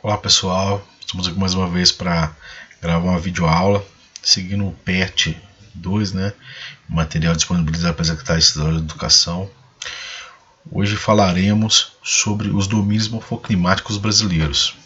Olá pessoal, estamos aqui mais uma vez para gravar uma videoaula seguindo o PET 2, né? Material disponibilizado pela Secretaria Estadual de Educação. Hoje falaremos sobre os domínios morfoclimáticos brasileiros.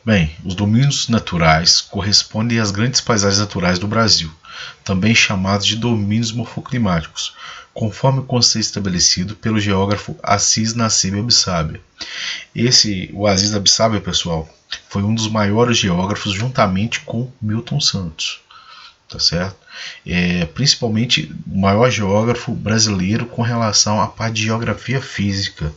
Bem, os domínios naturais correspondem às grandes paisagens naturais do Brasil, também chamados de domínios morfoclimáticos, conforme o conceito estabelecido pelo geógrafo Assis Nassib Abissabia. O Aziz Abissabia, pessoal, foi um dos maiores geógrafos juntamente com Milton Santos, tá certo? Principalmente o maior geógrafo brasileiro com relação à parte de geografia física.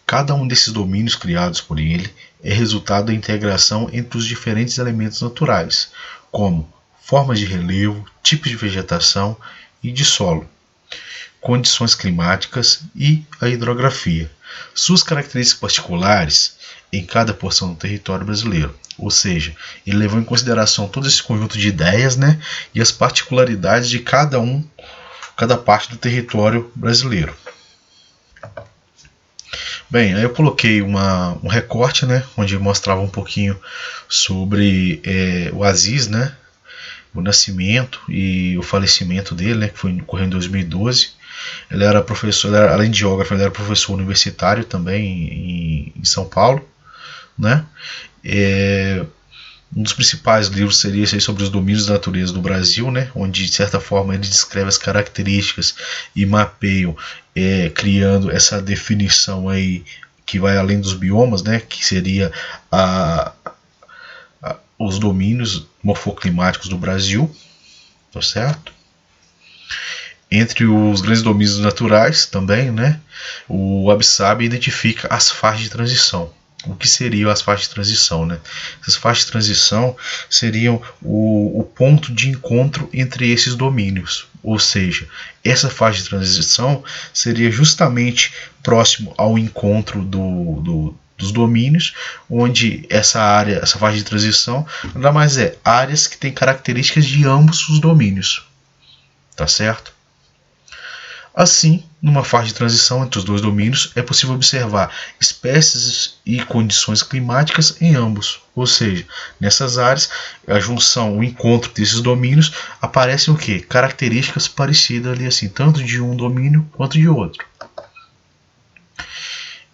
Cada um desses domínios criados por ele é resultado da integração entre os diferentes elementos naturais, como formas de relevo, tipos de vegetação e de solo, condições climáticas e a hidrografia. Suas características particulares em cada porção do território brasileiro, ou seja, ele levou em consideração todo esse conjunto de ideias, né, e as particularidades de cada parte do território brasileiro. Bem, aí eu coloquei um recorte, né, onde mostrava um pouquinho sobre o Aziz, né, o nascimento e o falecimento dele, né, que ocorreu em 2012. Ele era professor, além de geógrafo, ele era professor universitário também em São Paulo, né? Um dos principais livros seria esse aí sobre os domínios da natureza do Brasil, né? Onde de certa forma ele descreve as características e mapeia, criando essa definição aí que vai além dos biomas, né? Que seria os domínios morfoclimáticos do Brasil, tá certo? Entre os grandes domínios naturais também, né, o Abissabia identifica as faixas de transição. O que seriam as faixas de transição? Né? Essas faixas de transição seriam o ponto de encontro entre esses domínios. Ou seja, essa faixa de transição seria justamente próximo ao encontro dos domínios, onde essa faixa de transição, nada mais é áreas que têm características de ambos os domínios. Tá certo? Assim, numa fase de transição entre os dois domínios, é possível observar espécies e condições climáticas em ambos. Ou seja, nessas áreas, a junção, o encontro desses domínios, aparecem o quê? Características parecidas ali, assim, tanto de um domínio quanto de outro.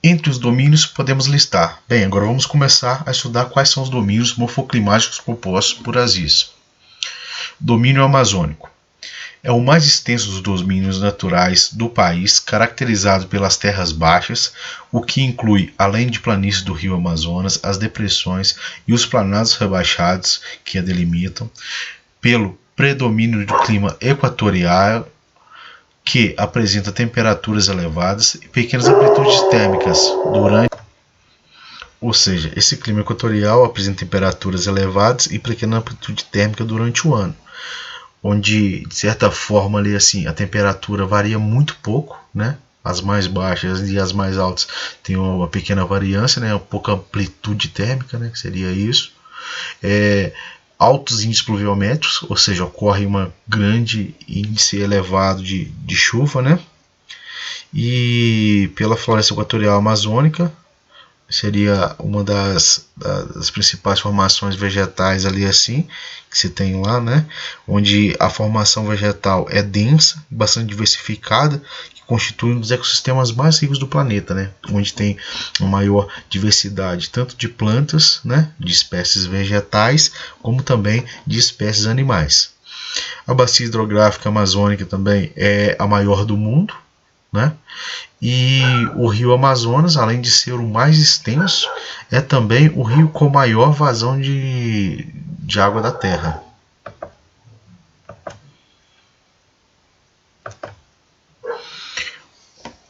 Entre os domínios, podemos listar. Bem, agora vamos começar a estudar quais são os domínios morfoclimáticos propostos por Aziz. Domínio amazônico. É o mais extenso dos domínios naturais do país, caracterizado pelas terras baixas, o que inclui, além de planícies do rio Amazonas, as depressões e os planados rebaixados que a delimitam, pelo predomínio do clima equatorial, que apresenta temperaturas elevadas e pequenas amplitudes térmicas durante. Ou seja, esse clima equatorial apresenta temperaturas elevadas e pequena amplitude térmica durante o ano, onde de certa forma ali assim a temperatura varia muito pouco, né? As mais baixas e as mais altas têm uma pequena variância, né? Pouca amplitude térmica, né? Seria isso. Altos índices pluviométricos, ou seja, ocorre um grande índice elevado de chuva, né? E pela floresta equatorial amazônica, seria uma das principais formações vegetais ali assim que se tem lá, né? Onde a formação vegetal é densa, bastante diversificada, que constitui um dos ecossistemas mais ricos do planeta, né? Onde tem uma maior diversidade tanto de plantas, né? De espécies vegetais, como também de espécies animais. A bacia hidrográfica amazônica também é a maior do mundo, né? E o rio Amazonas, além de ser o mais extenso, é também o rio com maior vazão de água da terra.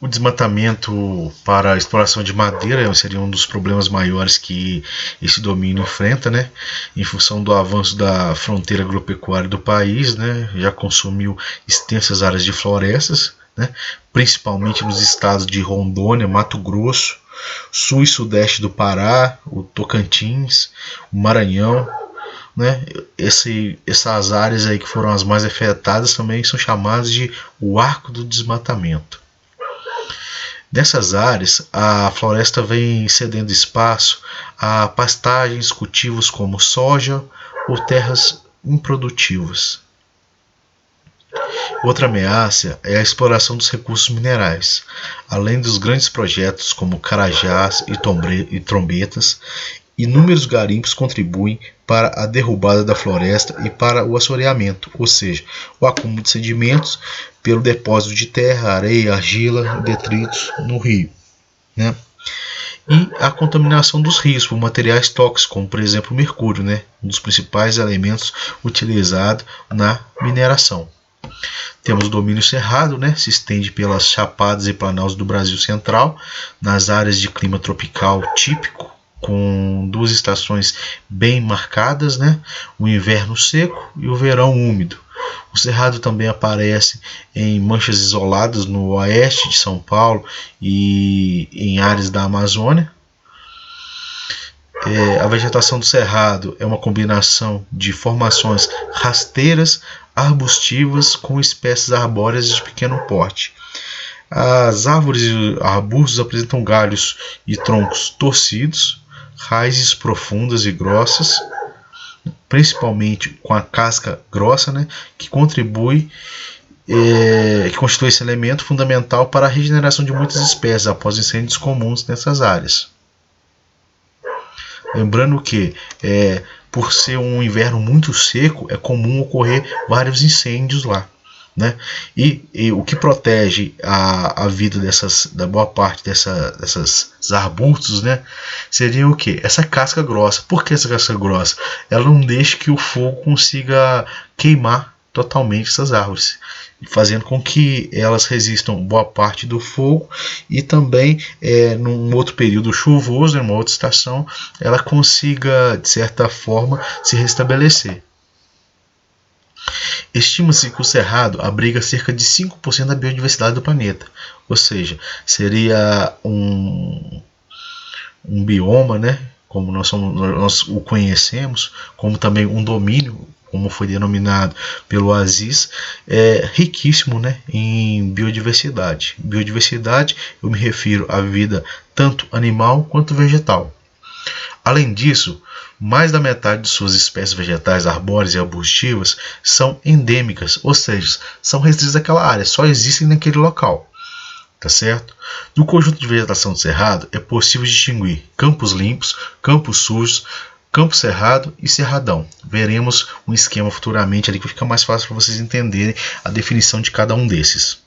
O desmatamento para a exploração de madeira seria um dos problemas maiores que esse domínio enfrenta, né? Em função do avanço da fronteira agropecuária do país, né? Já consumiu extensas áreas de florestas, né? Principalmente nos estados de Rondônia, Mato Grosso, sul e sudeste do Pará, o Tocantins, o Maranhão, né? Essas áreas aí que foram as mais afetadas também são chamadas de o arco do desmatamento. Nessas áreas, a floresta vem cedendo espaço a pastagens, cultivos como soja ou terras improdutivas. Outra ameaça é a exploração dos recursos minerais. Além dos grandes projetos como Carajás e Trombetas, inúmeros garimpos contribuem para a derrubada da floresta e para o assoreamento, ou seja, o acúmulo de sedimentos pelo depósito de terra, areia, argila, detritos no rio, né? E a contaminação dos rios por materiais tóxicos, como por exemplo o mercúrio, né? Um dos principais elementos utilizados na mineração. Temos o domínio cerrado, né? Se estende pelas chapadas e planaltos do Brasil Central, nas áreas de clima tropical típico, com duas estações bem marcadas, né? O inverno seco e o verão úmido. O cerrado também aparece em manchas isoladas no oeste de São Paulo e em áreas da Amazônia. A vegetação do cerrado é uma combinação de formações rasteiras, arbustivas com espécies arbóreas de pequeno porte. As árvores e arbustos apresentam galhos e troncos torcidos, raízes profundas e grossas, principalmente com a casca grossa, né, que constitui esse elemento fundamental para a regeneração de muitas espécies após incêndios comuns nessas áreas. Lembrando que, por ser um inverno muito seco, é comum ocorrer vários incêndios lá, né? E o que protege a vida da boa parte dessas arbustos, né, seria o que? Essa casca grossa. Por que essa casca grossa? Ela não deixa que o fogo consiga queimar totalmente essas árvores, fazendo com que elas resistam boa parte do fogo e também num outro período chuvoso, numa outra estação, ela consiga de certa forma se restabelecer. Estima-se que o cerrado abriga cerca de 5% da biodiversidade do planeta, ou seja, um bioma, né, como nós o conhecemos, como também um domínio, como foi denominado pelo Aziz, riquíssimo, né, em biodiversidade. Biodiversidade, eu me refiro à vida tanto animal quanto vegetal. Além disso, mais da metade de suas espécies vegetais, arbóreas e arbustivas são endêmicas, ou seja, são restritas àquela área, só existem naquele local. Tá certo? No conjunto de vegetação do cerrado é possível distinguir campos limpos, campos sujos, campo cerrado e cerradão. Veremos um esquema futuramente ali que fica mais fácil para vocês entenderem a definição de cada um desses.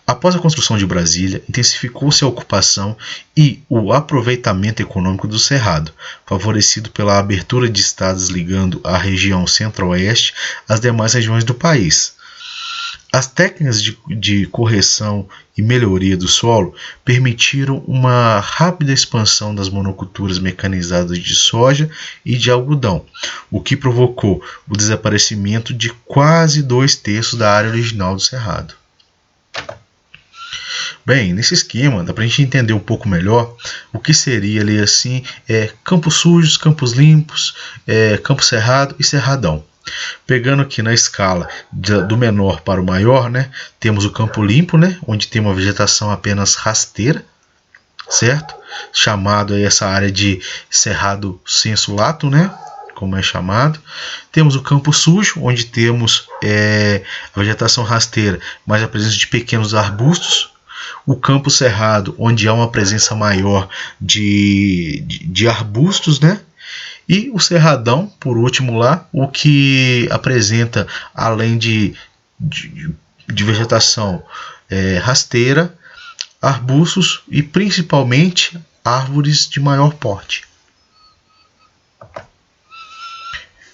Após a construção de Brasília, intensificou-se a ocupação e o aproveitamento econômico do cerrado, favorecido pela abertura de estradas ligando a região centro-oeste às demais regiões do país. As técnicas de correção e melhoria do solo permitiram uma rápida expansão das monoculturas mecanizadas de soja e de algodão, o que provocou o desaparecimento de quase 2/3 da área original do cerrado. Bem, nesse esquema dá para a gente entender um pouco melhor o que seria ali assim, campos sujos, campos limpos, campo cerrado e cerradão. Pegando aqui na escala do menor para o maior, né, temos o campo limpo, né, onde tem uma vegetação apenas rasteira, certo? Chamado aí essa área de cerrado sensu lato, né, como é chamado. Temos o campo sujo, onde temos a vegetação rasteira, mas a presença de pequenos arbustos. O campo cerrado, onde há uma presença maior de arbustos, né? E o cerradão, por último lá, o que apresenta, além de vegetação rasteira, arbustos e principalmente árvores de maior porte.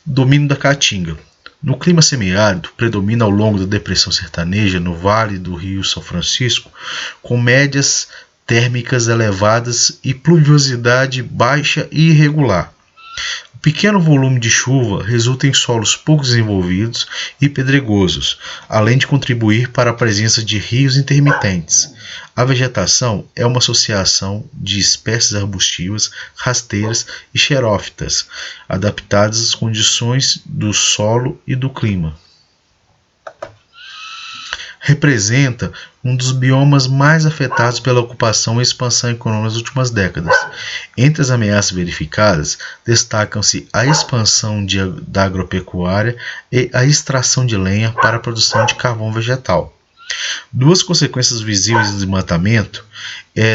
Domínio da caatinga. No clima semiárido, predomina ao longo da depressão sertaneja, no vale do Rio São Francisco, com médias térmicas elevadas e pluviosidade baixa e irregular. O pequeno volume de chuva resulta em solos pouco desenvolvidos e pedregosos, além de contribuir para a presença de rios intermitentes. A vegetação é uma associação de espécies arbustivas, rasteiras e xerófitas, adaptadas às condições do solo e do clima. representa um dos biomas mais afetados pela ocupação e expansão econômica nas últimas décadas. Entre as ameaças verificadas, destacam-se a expansão da agropecuária e a extração de lenha para a produção de carvão vegetal. Duas consequências visíveis do desmatamento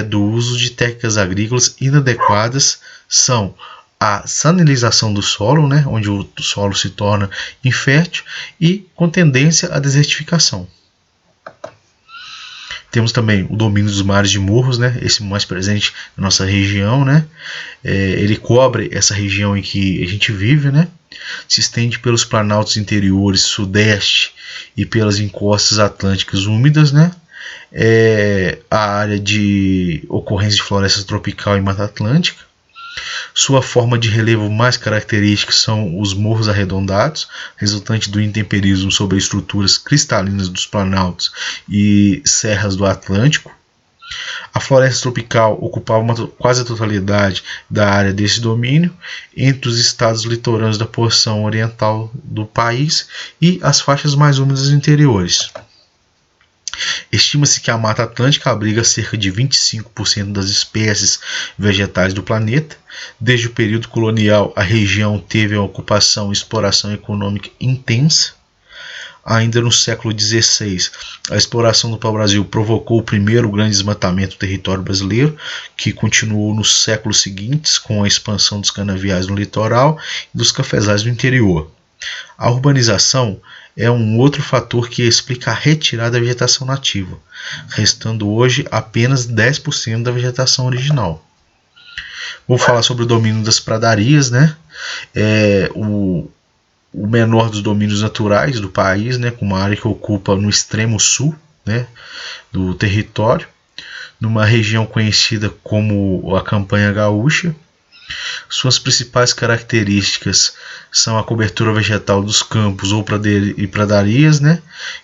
do uso de técnicas agrícolas inadequadas são a salinização do solo, onde o solo se torna infértil, e com tendência à desertificação. Temos também o domínio dos mares de morros, esse mais presente na nossa região, ele cobre essa região em que a gente vive, se estende pelos planaltos interiores, sudeste e pelas encostas atlânticas úmidas, a área de ocorrência de floresta tropical e mata atlântica. Sua forma de relevo mais característica são os morros arredondados, resultante do intemperismo sobre estruturas cristalinas dos planaltos e serras do Atlântico. A floresta tropical ocupava quase a totalidade da área desse domínio, entre os estados litorâneos da porção oriental do país e as faixas mais úmidas interiores. Estima-se que a Mata Atlântica abriga cerca de 25% das espécies vegetais do planeta. Desde o período colonial, a região teve uma ocupação e exploração econômica intensa. Ainda no século XVI, a exploração do pau-brasil provocou o primeiro grande desmatamento do território brasileiro, que continuou nos séculos seguintes com a expansão dos canaviais no litoral e dos cafezais no interior. A urbanização é um outro fator que explica a retirada da vegetação nativa, restando hoje apenas 10% da vegetação original. Vou falar sobre o domínio das pradarias, o menor dos domínios naturais do país, com uma área que ocupa no extremo sul, do território, numa região conhecida como a Campanha Gaúcha. Suas principais características são a cobertura vegetal dos campos e pradarias,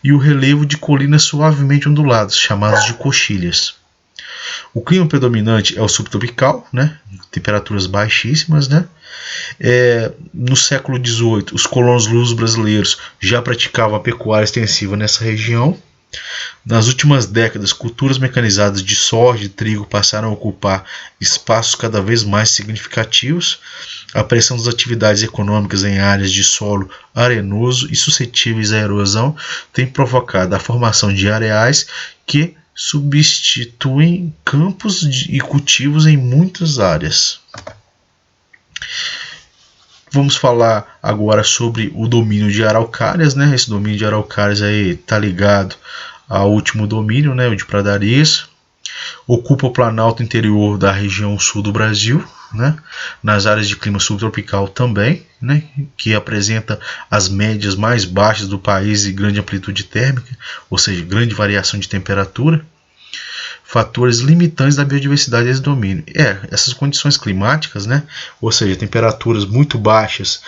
e o relevo de colinas suavemente onduladas, chamadas de coxilhas. O clima predominante é o subtropical, temperaturas baixíssimas. No século XVIII, os colonos luso-brasileiros já praticavam a pecuária extensiva nessa região. Nas últimas décadas, culturas mecanizadas de soja e trigo passaram a ocupar espaços cada vez mais significativos. A pressão das atividades econômicas em áreas de solo arenoso e suscetíveis à erosão tem provocado a formação de areais que substituem campos e cultivos em muitas áreas. Vamos falar agora sobre o domínio de araucárias. Esse domínio de araucárias está ligado ao último domínio, o de pradarias. Ocupa o planalto interior da região sul do Brasil, nas áreas de clima subtropical também, que apresenta as médias mais baixas do país e grande amplitude térmica, ou seja, grande variação de temperatura. Fatores limitantes da biodiversidade desse domínio. Essas condições climáticas, ou seja, temperaturas muito baixas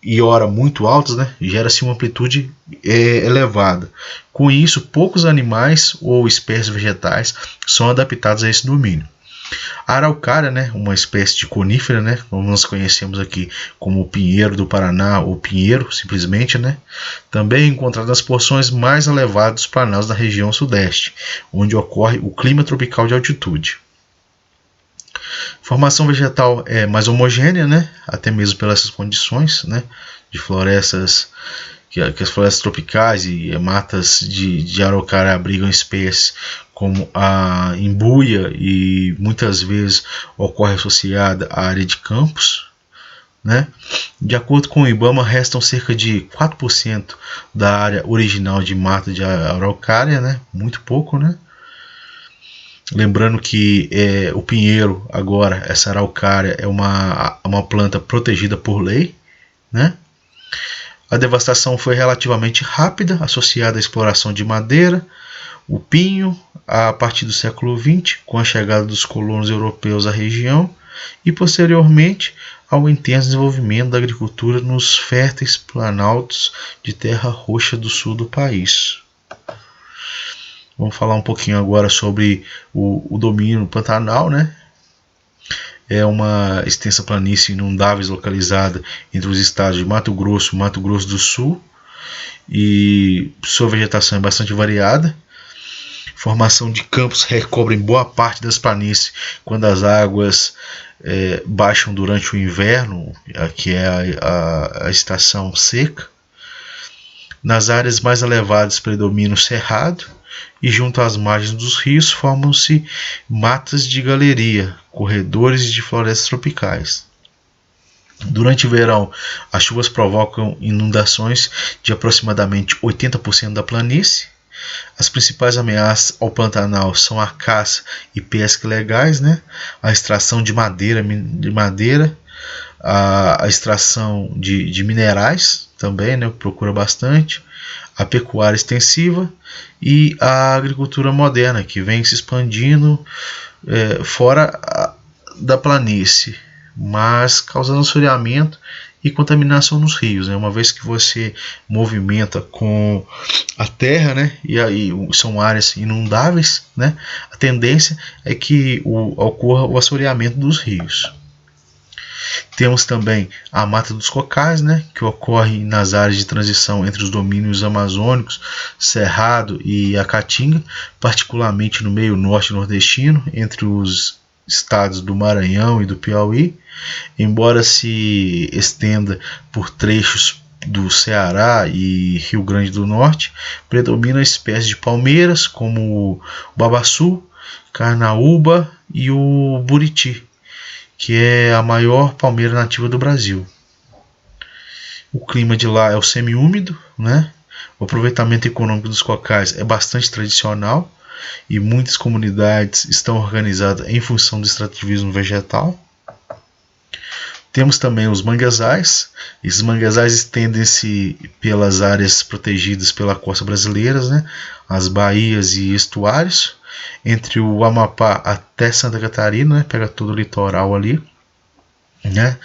e hora muito altas, gera-se uma amplitude elevada. Com isso, poucos animais ou espécies vegetais são adaptados a esse domínio. A araucária, uma espécie de conífera, como nós conhecemos aqui como o pinheiro do Paraná ou pinheiro, simplesmente, também é encontrada nas porções mais elevadas dos planaltos da região sudeste, onde ocorre o clima tropical de altitude. Formação vegetal é mais homogênea, até mesmo pelas condições, de florestas, que as florestas tropicais e matas de araucária abrigam espécies como a imbuia e muitas vezes ocorre associada à área de campos. De acordo com o IBAMA, restam cerca de 4% da área original de mata de araucária, muito pouco, Lembrando que o pinheiro, agora, essa araucária, é uma planta protegida por lei, A devastação foi relativamente rápida, associada à exploração de madeira, o pinho, a partir do século XX, com a chegada dos colonos europeus à região, e posteriormente ao intenso desenvolvimento da agricultura nos férteis planaltos de terra roxa do sul do país. Vamos falar um pouquinho agora sobre o domínio pantanal, É uma extensa planície inundável localizada entre os estados de Mato Grosso e Mato Grosso do Sul. e sua vegetação é bastante variada. Formação de campos recobrem boa parte das planícies quando as águas baixam durante o inverno, que é a estação seca. Nas áreas mais elevadas predomina o cerrado, e junto às margens dos rios formam-se matas de galeria, corredores de florestas tropicais. Durante o verão, as chuvas provocam inundações de aproximadamente 80% da planície. As principais ameaças ao Pantanal são a caça e pesca ilegais, né? A extração de madeira, a extração de minerais também, né? Procura bastante, a pecuária extensiva e a agricultura moderna, que vem se expandindo fora da planície, mas causando assoreamento e contaminação nos rios, né? Uma vez que você movimenta com a terra, né? E aí são áreas inundáveis, né? A tendência é que ocorra o assoreamento dos rios. Temos também a Mata dos Cocais, né? Que ocorre nas áreas de transição entre os domínios amazônicos, Cerrado e a Caatinga, particularmente no meio norte nordestino, entre os estados do Maranhão e do Piauí, embora se estenda por trechos do Ceará e Rio Grande do Norte, predomina espécies de palmeiras como o babaçu, carnaúba e o buriti, que é a maior palmeira nativa do Brasil. O clima de lá é o semiúmido, né? O aproveitamento econômico dos cocais é bastante tradicional, e muitas comunidades estão organizadas em função do extrativismo vegetal. Temos também os manguezais. Esses manguezais estendem-se pelas áreas protegidas pela costa brasileira, né? As baías e estuários, entre o Amapá até Santa Catarina, né? Pega todo o litoral ali, né?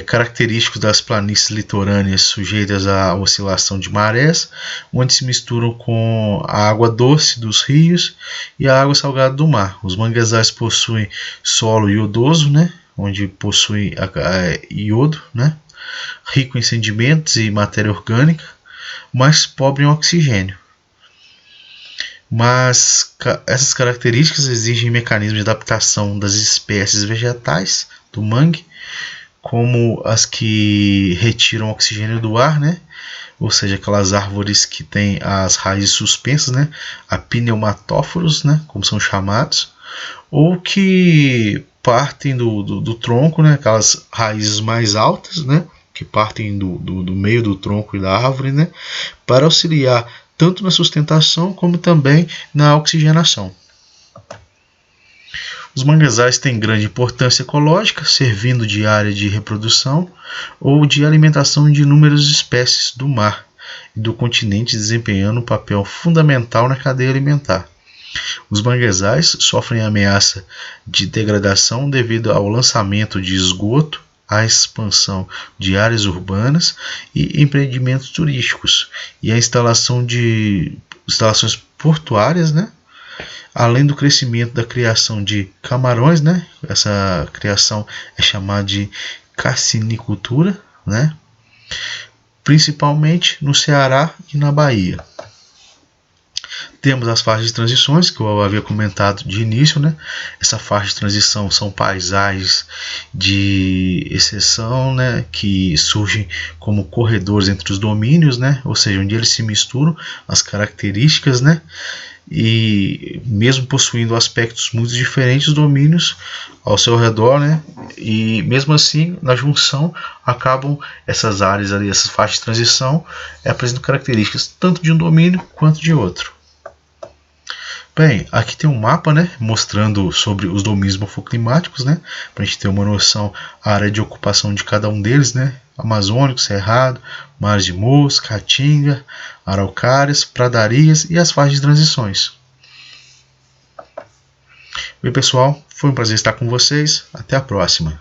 Característicos das planícies litorâneas sujeitas à oscilação de marés, onde se misturam com a água doce dos rios e a água salgada do mar. Os manguezais possuem solo iodoso, né? Onde possui iodo, né? Rico em sedimentos e matéria orgânica, mas pobre em oxigênio. Mas essas características exigem mecanismos de adaptação das espécies vegetais do mangue, como as que retiram oxigênio do ar, né? Ou seja, aquelas árvores que têm as raízes suspensas, né? A pneumatóforos, né? Como são chamados, ou que partem do tronco, né? Aquelas raízes mais altas, né? Que partem do meio do tronco e da árvore, né? Para auxiliar tanto na sustentação como também na oxigenação. Os manguezais têm grande importância ecológica, servindo de área de reprodução ou de alimentação de inúmeras espécies do mar e do continente, desempenhando um papel fundamental na cadeia alimentar. Os manguezais sofrem ameaça de degradação devido ao lançamento de esgoto, à expansão de áreas urbanas e empreendimentos turísticos, e a instalação de instalações portuárias, né? Além do crescimento da criação de camarões, né? Essa criação é chamada de carcinicultura, né? Principalmente no Ceará e na Bahia. Temos as faixas de transições, que eu havia comentado de início, né? Essa faixa de transição são paisagens de exceção, né? Que surgem como corredores entre os domínios, né? Ou seja, onde eles se misturam, as características, né? E mesmo possuindo aspectos muito diferentes, os domínios ao seu redor, né? E mesmo assim, na junção, acabam essas áreas ali, essas faixas de transição, apresentam características tanto de um domínio quanto de outro. Bem, aqui tem um mapa, né, mostrando sobre os domínios morfoclimáticos, né, para a gente ter uma noção a área de ocupação de cada um deles, né, Amazônico, Cerrado, Mares de Mosca, Caatinga, Araucárias, Pradarias e as faixas de transições. Bem, pessoal, foi um prazer estar com vocês. Até a próxima.